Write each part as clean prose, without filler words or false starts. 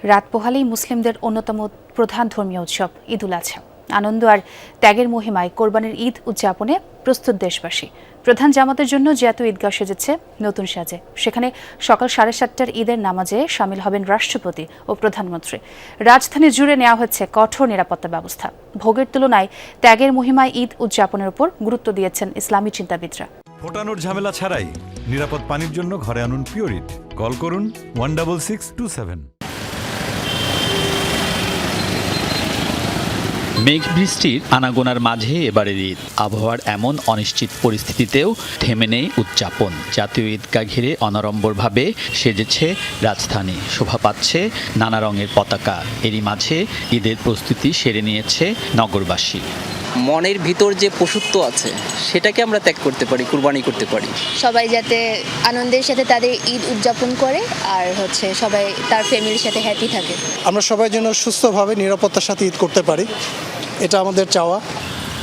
রাত পোহালেই মুসলিমদের অন্যতম প্রধান ধর্মীয় উৎসব ঈদ উল আজহা। আনন্দ আর ত্যাগের মহিমায় কোরবানির ঈদ উদযাপনে প্রস্তুত দেশবাসী। প্রধান জামাতের জন্য জাতীয় ঈদগাহ সেজেছে নতুন সাজে। সেখানে সকাল 7:30টার ঈদের নামাজে শামিল হবেন রাষ্ট্রপতি ও প্রধানমন্ত্রী। রাজধানী জুড়ে নেওয়া হচ্ছে কঠোর নিরাপত্তা ব্যবস্থা। ভোগের তুলনায় ত্যাগের মহিমায় ঈদ উদযাপনের উপর গুরুত্ব দিয়েছেন ইসলামী চিন্তাবিদরা। ফোটানোর ঝামেলা ছাড়াই নিরাপদ পানির জন্য ঘরে আনুন পিওরিট। কল করুন 16627। মেঘ বৃষ্টির আনাগোনার মাঝে এবারের ঈদ। আবহাওয়ার এমন অনিশ্চিত পরিস্থিতিতেও থেমে নেই উদযাপন। জাতীয় ঈদগাহ ঘিরে অনাড়ম্বরভাবে সেজেছে রাজধানী, শোভা পাচ্ছে নানা রঙের পতাকা। এরই মাঝে ঈদের প্রস্তুতি সেরে নিয়েছে নগরবাসী। মনের ভিতর যে পশুত্ব আছে সেটাকে আমরা ত্যাগ করতে পারি, কুরবানি করতে পারি। সবাই যাতে আনন্দের সাথে তাদের ঈদ উদযাপন করে আর সবাই তার ফ্যামিলির সাথে হ্যাপি থাকে। আমরা সবাই যেন সুস্থভাবে নিরাপত্তার সাথে ঈদ করতে পারি, এটা আমাদের চাওয়া।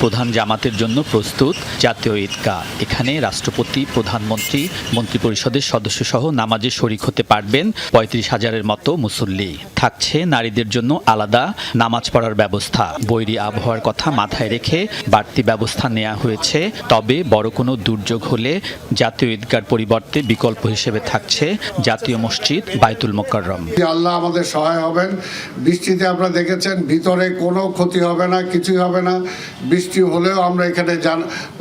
প্রধান জামাতের জন্য প্রস্তুত জাতীয় ঈদগাহ। এখানে রাষ্ট্রপতি, প্রধানমন্ত্রী, মন্ত্রিপরিষদের সদস্যসহ নামাজে শরিক হতে পারবেন 35,000-এর মতো মুসল্লি। থাকছে নারীদের জন্য আলাদা নামাজ পড়ার ব্যবস্থা। বৈরী আবহাওয়ার কথা মাথায় রেখে বাড়তি ব্যবস্থা নেওয়া হয়েছে। তবে বড় কোনো দুর্যোগ হলে জাতীয় ঈদগাহর পরিবর্তে বিকল্প হিসেবে থাকছে জাতীয় মসজিদ বাইতুল মোকাররম। আল্লাহ আমাদের সহায় হবেন। বৃষ্টিতে আপনারা দেখেছেন ভিতরে কোনো ক্ষতি হবে না, কিছুই হবে না। বৃষ্টি হলেও আমরা এখানে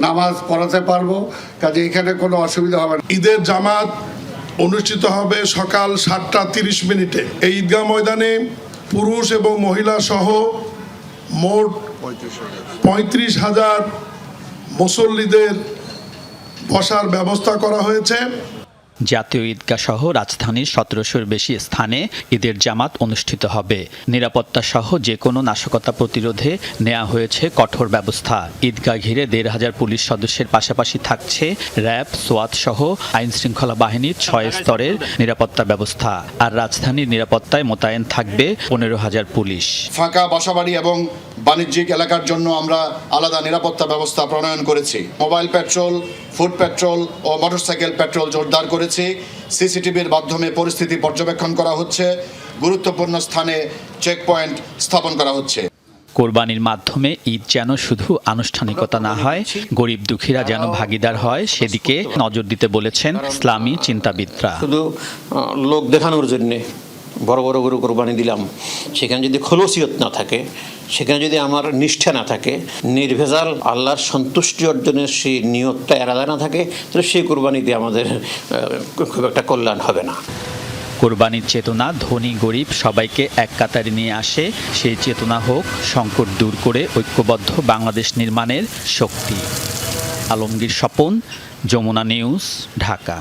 নামাজ পড়াতে পারবো, কাজে এখানে কোনো অসুবিধা হবে না। ঈদের জামাত অনুষ্ঠিত হবে সকাল 7:30 এই ঈদগাহ ময়দানে পুরুষ এবং মহিলা সহ মোট 35,000 মুসল্লিদের বসার ব্যবস্থা করা হয়েছে। জাতীয় ঈদগাহ সহ রাজধানীর 1700-এর বেশি স্থানে ঈদের জামাত অনুষ্ঠিত হবে। নিরাপত্তা সহ যে কোনো নাশকতা প্রতিরোধে নেওয়া হয়েছে কঠোর ব্যবস্থা। ঈদগাহ ঘিরে 1,500 পুলিশ সদস্যের পাশাপাশি থাকছে র্যাব, সোয়াত সহ আইন শৃঙ্খলা বাহিনীর 6 স্তরের নিরাপত্তা ব্যবস্থা। আর রাজধানীর নিরাপত্তায় মোতায়েন থাকবে 15,000 পুলিশ। ফাঁকা বাসাবাড়ি এবং বাণিজ্যিক এলাকার জন্য আমরা আলাদা নিরাপত্তা ব্যবস্থা প্রণয়ন করেছি। মোবাইল পেট্রোল, ফুড পেট্রোল ও মোটরসাইকেল পেট্রোল জোরদার করেছি। সিসিটিভির মাধ্যমে পরিস্থিতি পর্যবেক্ষণ করা হচ্ছে। গুরুত্বপূর্ণ স্থানে চেকপয়েন্ট স্থাপন করা হচ্ছে। কোরবানির মাধ্যমে ঈদ যেন শুধু আনুষ্ঠানিকতা না হয়, গরিব দুঃখীরা যেন ভাগীদার হয়, সেদিকে নজর দিতে বলেছেন ইসলামী চিন্তাবিদরা। শুধু লোক দেখানোর জন্যে বড় বড় গরু কোরবানি দিলাম, সেখানে যদি খলুসিয়ত না থাকে, সেখানে যদি আমার নিষ্ঠা না থাকে, নির্ভেজাল আল্লাহর সন্তুষ্টি অর্জনের সেই নিয়তটা এড়ালে না থাকে, তাহলে সেই কোরবানিতে আমাদের খুব একটা কল্যাণ হবে না। কোরবানির চেতনা ধনী গরিব সবাইকে এক কাতারে নিয়ে আসে। সেই চেতনা হোক সংকট দূর করে ঐক্যবদ্ধ বাংলাদেশ নির্মাণের শক্তি। আলমগীর স্বপন, যমুনা নিউজ, ঢাকা।